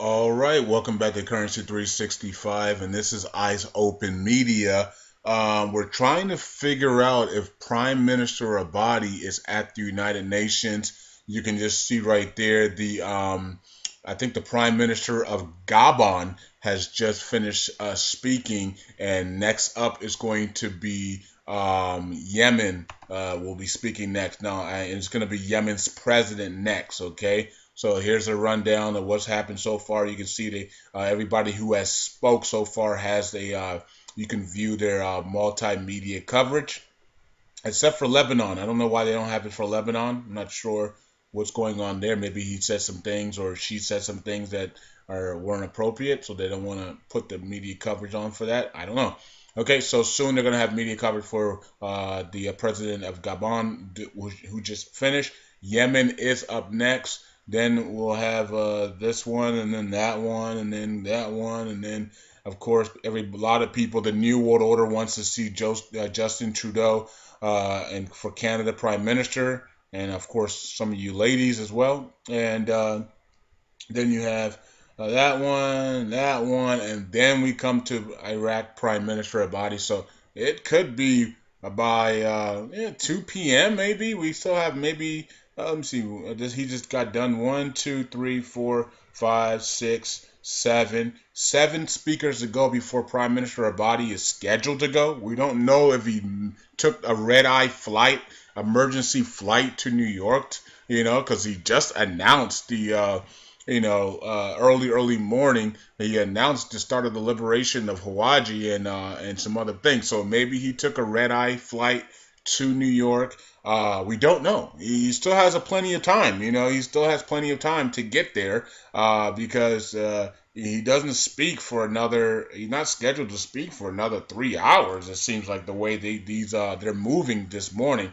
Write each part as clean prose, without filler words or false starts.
All right, welcome back to Currency 365, and this is Eyes Open Media. We're trying to figure out if Prime Minister Abadi is at the United Nations. You can just see right there I think the Prime Minister of Gabon has just finished speaking, and next up is going to be Yemen. Will be speaking next. Now, and it's going to be Yemen's president next. Okay. So here's a rundown of what's happened so far. You can see everybody who has spoke so far has you can view their multimedia coverage, except for Lebanon. I don't know why they don't have it for Lebanon. I'm not sure what's going on there. Maybe he said some things or she said some things that weren't appropriate, so they don't want to put the media coverage on for that. I don't know. Okay, so soon they're going to have media coverage for the president of Gabon, who just finished. Yemen is up next. Then we'll have this one, and then that one, and then that one, and then, of course, a lot of people. The New World Order wants to see Justin Trudeau and for Canada Prime Minister, and of course some of you ladies as well. And then you have that one, and then we come to Iraq Prime Minister Abadi. So it could be by 2 p.m. maybe. We still have maybe. Let me see. He just got done. 1, 2, 3, 4, 5, 6, 7. 7 speakers to go before Prime Minister Abadi is scheduled to go. We don't know if he took a red-eye flight, emergency flight to New York, because he just announced early morning, he announced the start of the liberation of Hawaii and some other things. So maybe he took a red-eye flight to New York. We don't know. He still has plenty of time. He still has plenty of time to get there because he doesn't speak for another. He's not scheduled to speak for another 3 hours. It seems like the way they're moving this morning.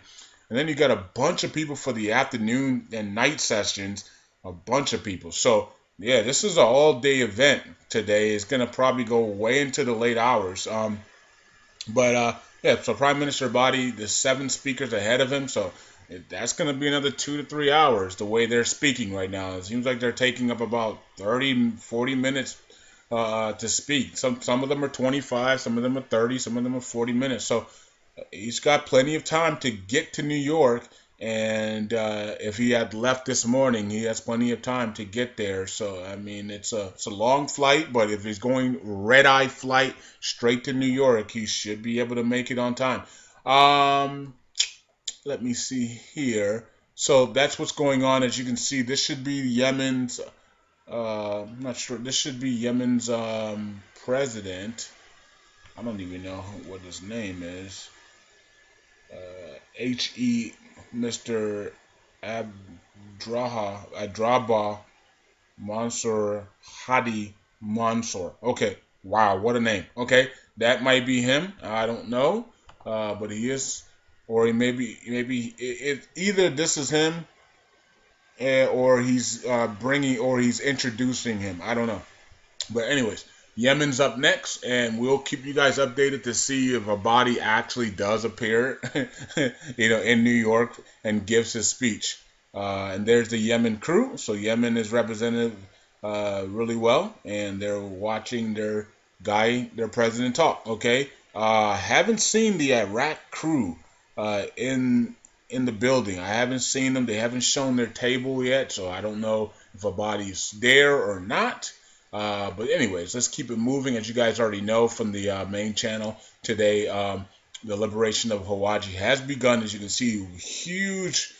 And then you got a bunch of people for the afternoon and night sessions. A bunch of people. So yeah, this is an all-day event today. It's gonna probably go way into the late hours. But yeah, so Prime Minister Abadi, there's 7 speakers ahead of him, so that's going to be another 2 to 3 hours the way they're speaking right now. It seems like they're taking up about 30, 40 minutes to speak. Some of them are 25, some of them are 30, some of them are 40 minutes. So he's got plenty of time to get to New York. And if he had left this morning, he has plenty of time to get there. So I mean, it's a long flight, but if he's going red-eye flight straight to New York, he should be able to make it on time. Let me see here. So that's what's going on. As you can see, this should be Yemen's. I'm not sure. This should be Yemen's president. I don't even know what his name is. H.E. Mr. Adraba Mansour Hadi Mansour. Okay, wow, what a name. Okay, that might be him. I don't know, but he is, or he maybe either this is him, or he's or he's introducing him. I don't know. But anyways, Yemen's up next, and we'll keep you guys updated to see if Abadi actually does appear, in New York and gives his speech. And there's the Yemen crew. So Yemen is represented really well, and they're watching their president talk. Okay, haven't seen the Iraq crew in the building. I haven't seen them. They haven't shown their table yet, so I don't know if Abadi's there or not. But anyways, let's keep it moving. As you guys already know from the main channel today, the liberation of Hawaii has begun. As you can see, huge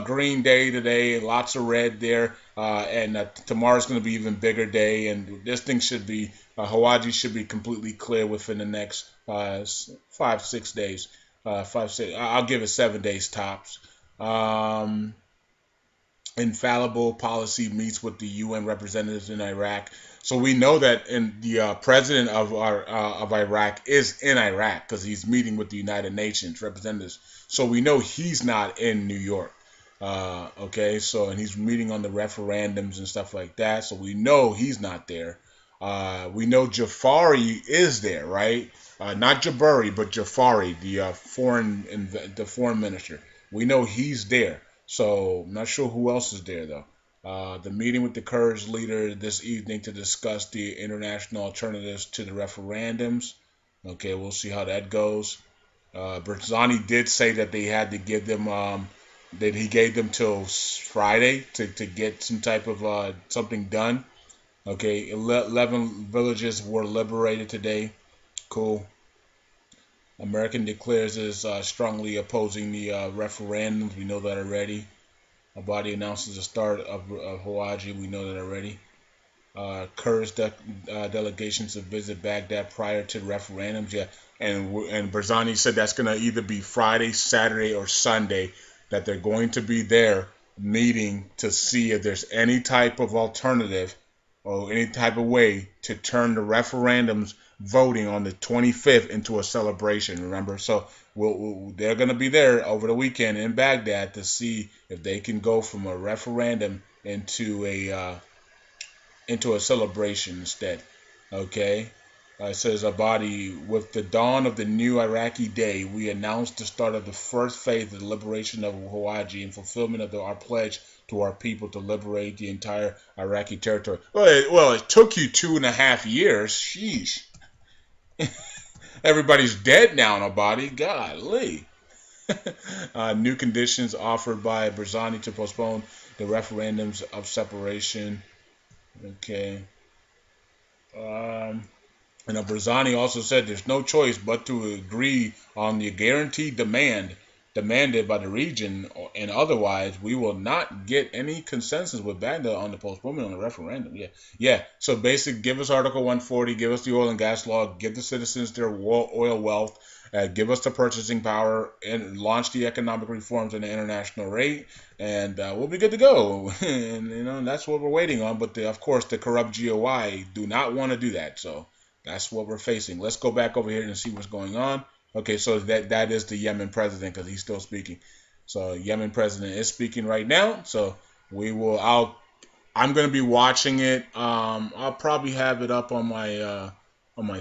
green day today, lots of red there, and tomorrow's going to be even bigger day. And this thing should be Hawaii should be completely clear within the next 5-6 days. 5-6. I'll give it 7 days tops. Infallible policy meets with the UN representatives in Iraq. So we know that the president of Iraq is in Iraq because he's meeting with the United Nations representatives. So we know he's not in New York. Okay, so and he's meeting on the referendums and stuff like that. So we know he's not there. We know Jafari is there, right? Not Jabari, but Jafari, the foreign minister. We know he's there. So I'm not sure who else is there though. The meeting with the Kurds leader this evening to discuss the international alternatives to the referendums. Okay, we'll see how that goes. Barzani did say that they had to give them that he gave them till Friday to get some type of something done. Okay, 11 villages were liberated today. Cool. American declares is strongly opposing the referendums. We know that already. Abadi announces the start of Hawaji. We know that already. Kurds delegations to visit Baghdad prior to the referendums. Yeah, and Barzani said that's going to either be Friday, Saturday, or Sunday that they're going to be there meeting to see if there's any type of alternative or any type of way to turn the referendums voting on the 25th into a celebration. Remember, so they're going to be there over the weekend in Baghdad to see if they can go from a referendum into a celebration instead. Okay? It says Abadi, with the dawn of the new Iraqi day, we announced the start of the first phase of the liberation of Hawaji in fulfillment of our pledge to our people to liberate the entire Iraqi territory. Well, it took you 2.5 years. Sheesh. Everybody's dead now in Abadi. Golly. New conditions offered by Barzani to postpone the referendums of separation. Okay. And Barzani also said there's no choice but to agree on the guaranteed demand demanded by the region, and otherwise we will not get any consensus with Baghdad on the postponement on the referendum. Yeah. So basically, give us Article 140, give us the oil and gas law, give the citizens their oil wealth, give us the purchasing power, and launch the economic reforms in the international rate, and we'll be good to go. And that's what we're waiting on. But of course, the corrupt GOI do not want to do that. So that's what we're facing. Let's go back over here and see what's going on. Okay, so that is the Yemen president because he's still speaking. So Yemen president is speaking right now. So I'm gonna be watching it. I'll probably have it up on my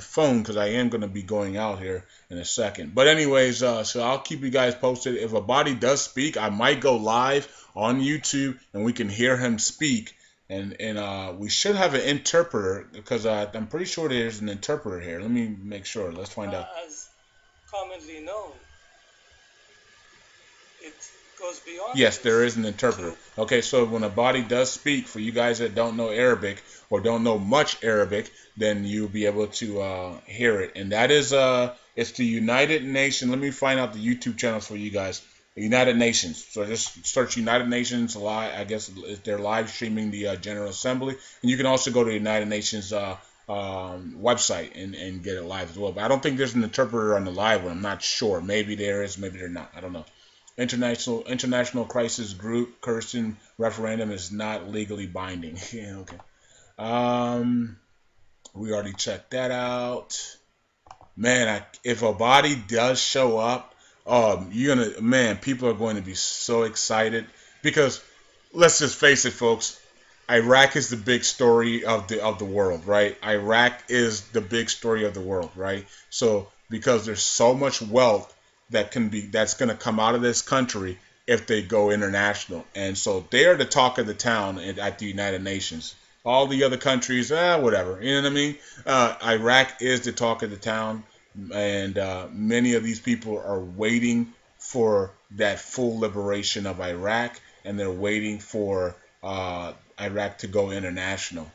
phone because I am gonna be going out here in a second. But anyways, so I'll keep you guys posted. If Abadi does speak, I might go live on YouTube and we can hear him speak. And we should have an interpreter because I'm pretty sure there's an interpreter here. Let me make sure. Let's find out. As commonly known, it goes beyond. Yes, there is an interpreter. Okay, so when Abadi does speak, for you guys that don't know Arabic or don't know much Arabic, then you'll be able to hear it. And that is it's the United Nations. Let me find out the YouTube channels for you guys. United Nations. So just search United Nations live. I guess they're live streaming the General Assembly, and you can also go to the United Nations website and get it live as well. But I don't think there's an interpreter on the live one. I'm not sure. Maybe there is. Maybe they're not. I don't know. International Crisis Group Kirsten referendum is not legally binding. Yeah, okay. We already checked that out. Man, if Abadi does show up, people are going to be so excited because let's just face it, folks. Iraq is the big story of the world, right? Iraq is the big story of the world, right? So because there's so much wealth that's going to come out of this country if they go international, and so they are the talk of the town at the United Nations. All the other countries, whatever, you know what I mean? Iraq is the talk of the town, and many of these people are waiting for that full liberation of Iraq, and they're waiting for Iraq to go international,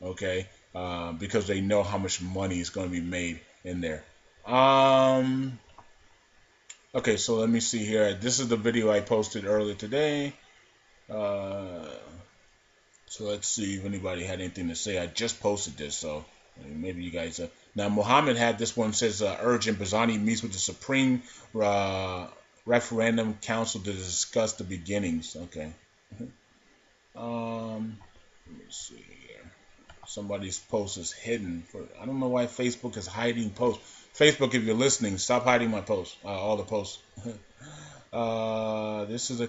okay? Because they know how much money is going to be made in there. Okay, so let me see here. This is the video I posted earlier today. So let's see if anybody had anything to say. I just posted this, so maybe you guys. Now, Mohammed had this one, says urgent. Barzani meets with the Supreme Referendum Council to discuss the beginnings. Okay. Let me see here. Somebody's post is hidden. I don't know why Facebook is hiding posts. Facebook, if you're listening, stop hiding my posts, all the posts. This is a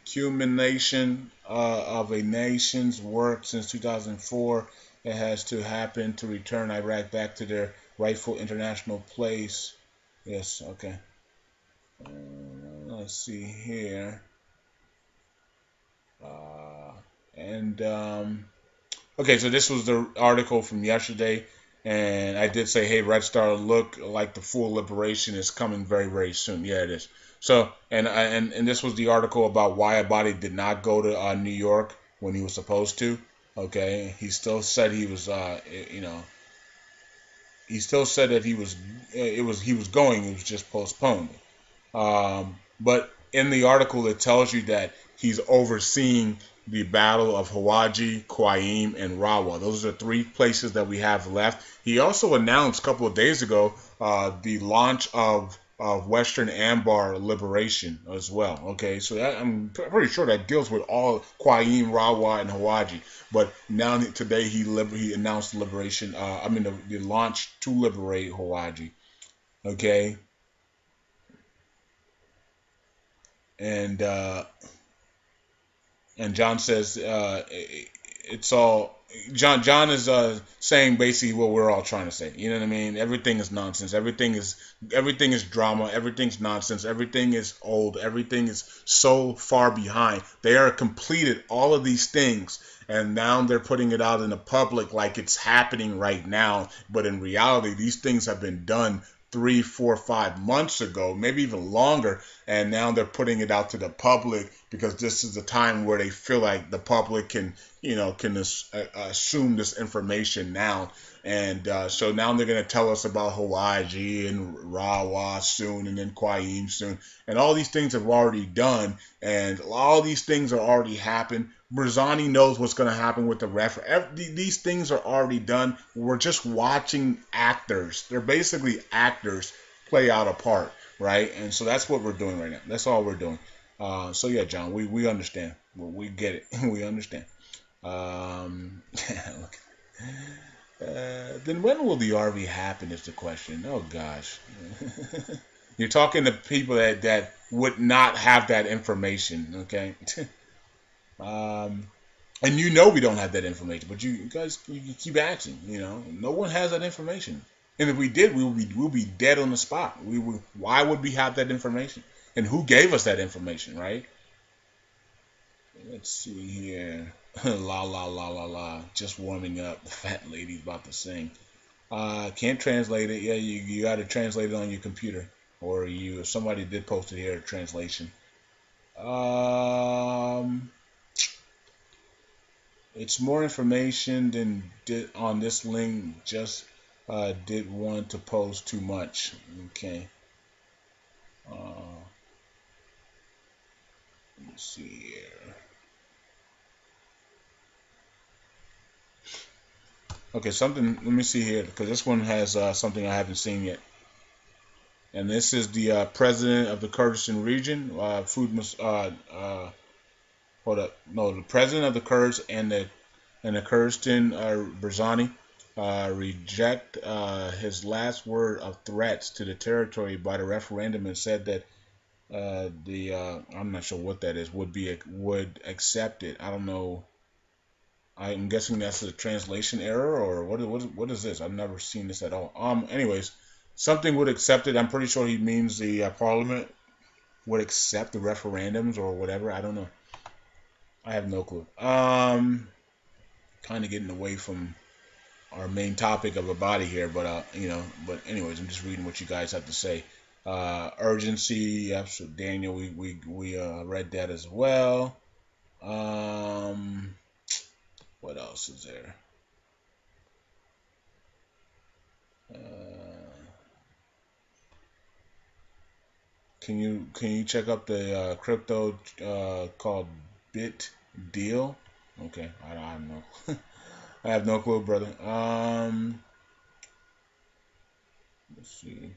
culmination of a nation's work since 2004. It has to happen to return Iraq back to their rightful international place. Yes, okay. Let's see here. Uh, and Okay, so this was the article from yesterday, and I did say, hey, Red Star, look like the full liberation is coming very, very soon. Yeah, it is. So, and this was the article about why Abadi did not go to New York when he was supposed to. Okay, he still said he was, he still said that he was going. It was just postponed. But in the article, it tells you that he's overseeing the Battle of Hawaji, Qaim, and Rawa. Those are the three places that we have left. He also announced a couple of days ago the launch of Western Ambar Liberation as well. Okay, so I'm pretty sure that deals with all Qaim, Rawa, and Hawaji. But now today he announced the liberation. The launch to liberate Hawaji. Okay, and John says it's all John is saying basically what we're all trying to say. You know what I mean? Everything is nonsense. Everything is drama. Everything's nonsense. Everything is old. Everything is so far behind. They are completed all of these things, and now they're putting it out in the public like it's happening right now. But in reality, these things have been done 3, 4, 5 months ago, maybe even longer, and now they're putting it out to the public because this is the time where they feel like the public can, assume this information now. And so now they're going to tell us about Hawaii and Rawa soon, and then Qaim soon, and all these things have already done, and all these things are already happened. Berzani knows what's going to happen with the ref. These things are already done. We're just watching actors. They're basically actors play out a part, right? And so that's what we're doing right now. That's all we're doing. So yeah, John, we understand. We get it. We understand. Look. Then when will the RV happen is the question. Oh gosh. You're talking to people that would not have that information, okay? And we don't have that information, but you guys you keep asking. No one has that information. And if we did, we'll be dead on the spot. Why would we have that information? And who gave us that information, right? Let's see here. La la la la la. Just warming up. The fat lady's about to sing. Can't translate it. Yeah, you got to translate it on your computer, or if somebody did post it here, translation. It's more information than on this link. Just did want to post too much. Okay. Let me see here. Okay, something. Let me see here because this one has something I haven't seen yet. And this is the president of the Kurdistan region. Hold up. No, the president of the Kurds and the Kurdistan, Barzani, reject his last word of threats to the territory by the referendum and said that I'm not sure what that is would accept it. I don't know. I'm guessing that's a translation error or what is this? I've never seen this at all. Anyways, something would accept it. I'm pretty sure he means the parliament would accept the referendums or whatever. I don't know. I have no clue. Kind of getting away from our main topic of Abadi here, but anyways, I'm just reading what you guys have to say. Urgency, yeah, so Daniel, we read that as well. What else is there? Can you check up the crypto called Bit Deal? Okay, I don't know. I have no clue, brother. Let's see.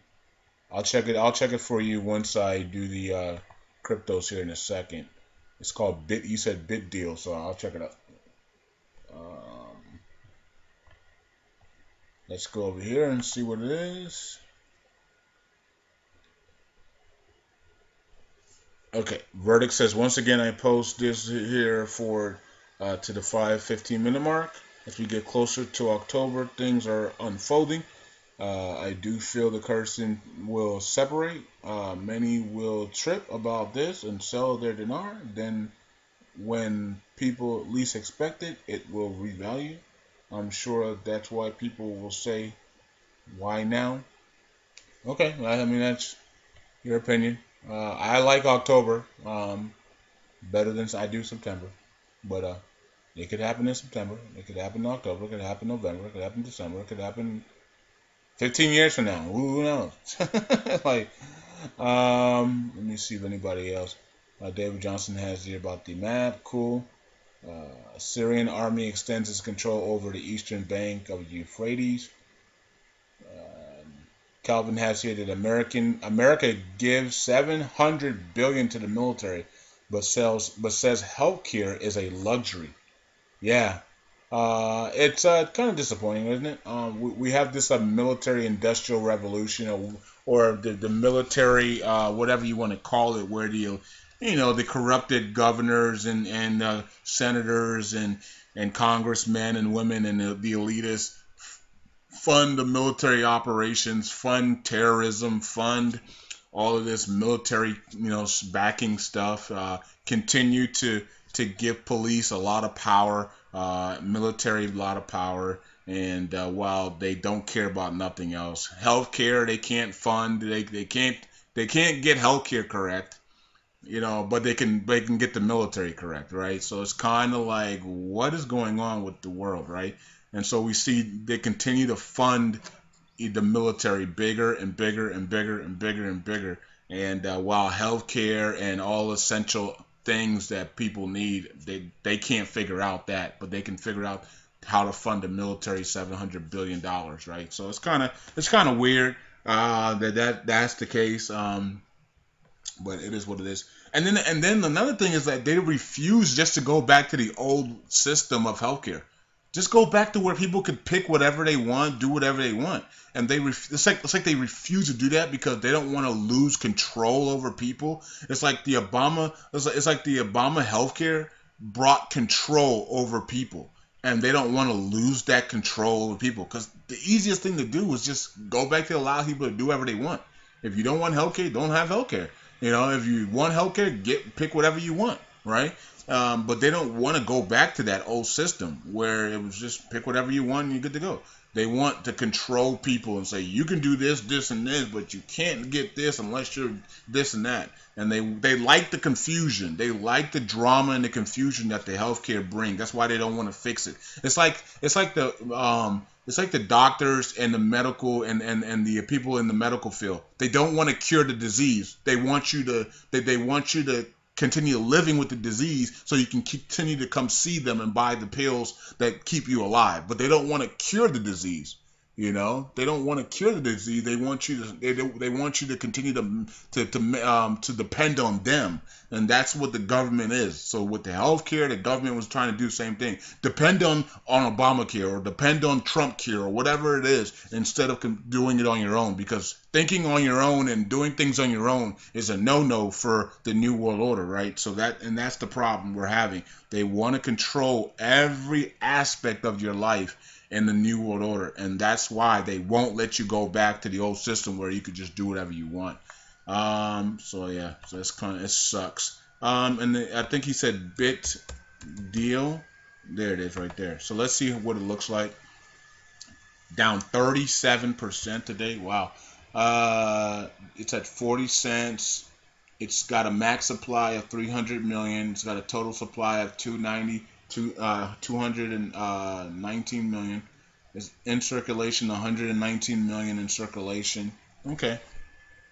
I'll check it. I'll check it for you once I do the cryptos here in a second. It's called Bit. You said Bit Deal, so I'll check it out. Let's go over here and see what it is. Okay, verdict says once again I post this here for to the 5:15 minute mark. As we get closer to October, things are unfolding. I do feel the Kurdistan will separate. Many will trip about this and sell their dinar. Then when people least expect it, it will revalue. I'm sure that's why people will say, "Why now?" Okay, I mean that's your opinion. I like October better than I do September, but it could happen in September. It could happen in October. It could happen in November. It could happen in December. It could happen 15 years from now. Who knows? Like, let me see if anybody else. David Johnson has here about the map. Cool. Syrian army extends its control over the eastern bank of the Euphrates. Calvin has here that America gives 700 billion to the military, but says healthcare is a luxury. Yeah, it's kind of disappointing, isn't it? We have this military industrial revolution, or the military, whatever you want to call it, where the corrupted governors and senators and congressmen and women and the elitists fund the military operations, fund terrorism, fund all of this military, backing stuff. Continue to give police a lot of power, military a lot of power, and while they don't care about nothing else, healthcare they can't fund. They can't get healthcare correct. But they can get the military correct, right? So it's kind of like, what is going on with the world, right? And so we see they continue to fund the military bigger and bigger and bigger and bigger and bigger. And while healthcare and all essential things that people need, they can't figure out that, but they can figure out how to fund the military $700 billion, right? So it's kind of weird that's the case. But it is what it is. And then another thing is that they refuse just to go back to the old system of healthcare. Just go back to where people could pick whatever they want, do whatever they want, and it's like they refuse to do that because they don't want to lose control over people. It's like the Obama healthcare brought control over people, and they don't want to lose that control over people because the easiest thing to do is just go back to allow people to do whatever they want. If you don't want healthcare, don't have healthcare. If you want healthcare, pick whatever you want, right? But they don't want to go back to that old system where it was just pick whatever you want and you're good to go. They want to control people and say you can do this, this, and this, but you can't get this unless you're this and that. And they like the confusion. They like the drama and the confusion that the healthcare bring. That's why they don't want to fix it. It's like the doctors and the medical and the people in the medical field. They don't want to cure the disease. They want you to continue living with the disease so you can continue to come see them and buy the pills that keep you alive. But they don't want to cure the disease. They don't want to cure the disease. They want you to they want you to continue to depend on them, and that's what the government is. So with the healthcare, the government was trying to do the same thing. Depend on Obamacare or depend on Trump care or whatever it is, instead of doing it on your own. Because thinking on your own and doing things on your own is a no-no for the New World Order, right? So that's the problem we're having. They want to control every aspect of your life in the New World Order, and that's why they won't let you go back to the old system where you could just do whatever you want. So that's it sucks. I think he said bit deal. There it is right there. So let's see what it looks like. Down 37% today. Wow. It's at 40 cents. It's got a max supply of 300 million. It's got a total supply of 219 million. It's in circulation, 119 million in circulation. Okay.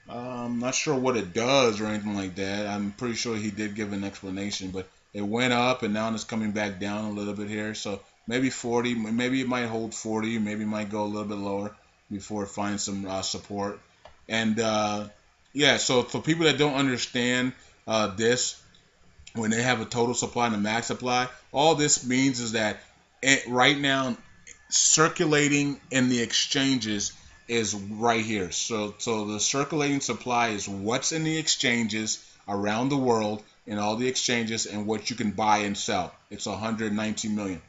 I'm not sure what it does or anything like that. I'm pretty sure he did give an explanation, but it went up and now it's coming back down a little bit here. So maybe 40, maybe it might hold 40, maybe it might go a little bit lower before it finds some support. And so for people that don't understand this, when they have a total supply and a max supply, all this means is that right now circulating in the exchanges is right here. So the circulating supply is what's in the exchanges around the world in all the exchanges and what you can buy and sell. It's 119 million.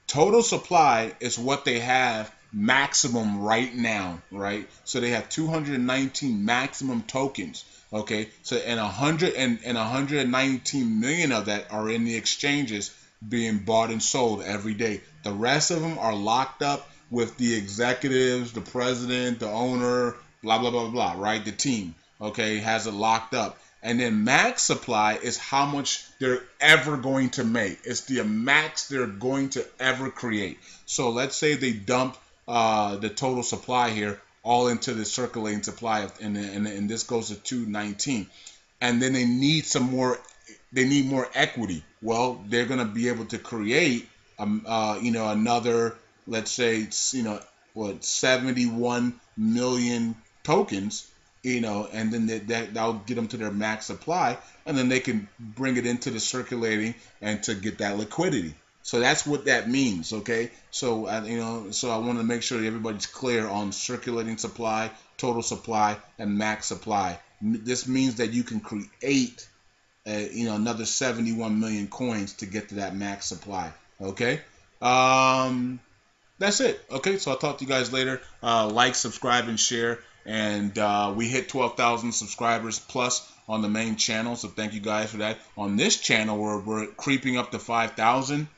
Total supply is what they have maximum right now, right? So they have 219 maximum tokens. Okay, so and 119 million of that are in the exchanges being bought and sold every day. The rest of them are locked up with the executives, the president, the owner, blah blah blah blah. Right, the team. Okay, has it locked up. And then max supply is how much they're ever going to make. It's the max they're going to ever create. So let's say they dump the total supply here all into the circulating supply, and this goes to 219, and then they need some more. They need more equity. Well, they're going to be able to create, another, let's say, 71 million tokens, and then that'll get them to their max supply, and then they can bring it into the circulating and to get that liquidity. So that's what that means, okay? So so I want to make sure that everybody's clear on circulating supply, total supply, and max supply. This means that you can create, another 71 million coins to get to that max supply, okay? That's it, okay? So I'll talk to you guys later. Like, subscribe, and share. And we hit 12,000 subscribers plus on the main channel, so thank you guys for that. On this channel, we're creeping up to 5,000.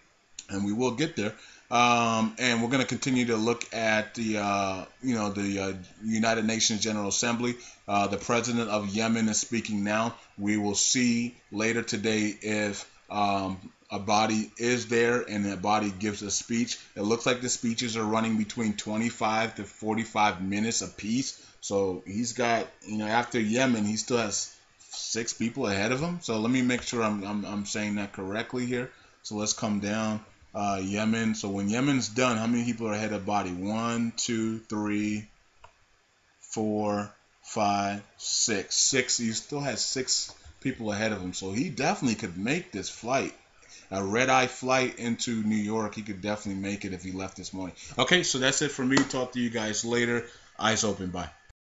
And we will get there. And we're going to continue to look at the United Nations General Assembly. The president of Yemen is speaking now. We will see later today if Abadi is there and Abadi gives a speech. It looks like the speeches are running between 25 to 45 minutes apiece. So he's got, after Yemen, he still has 6 people ahead of him. So let me make sure I'm saying that correctly here. So let's come down. Yemen. So when Yemen's done, how many people are ahead of Abadi? 1, 2, 3, 4, 5, 6. 6. He still has 6 people ahead of him. So he definitely could make this flight. A red-eye flight into New York. He could definitely make it if he left this morning. Okay, so that's it for me. Talk to you guys later. Eyes open. Bye.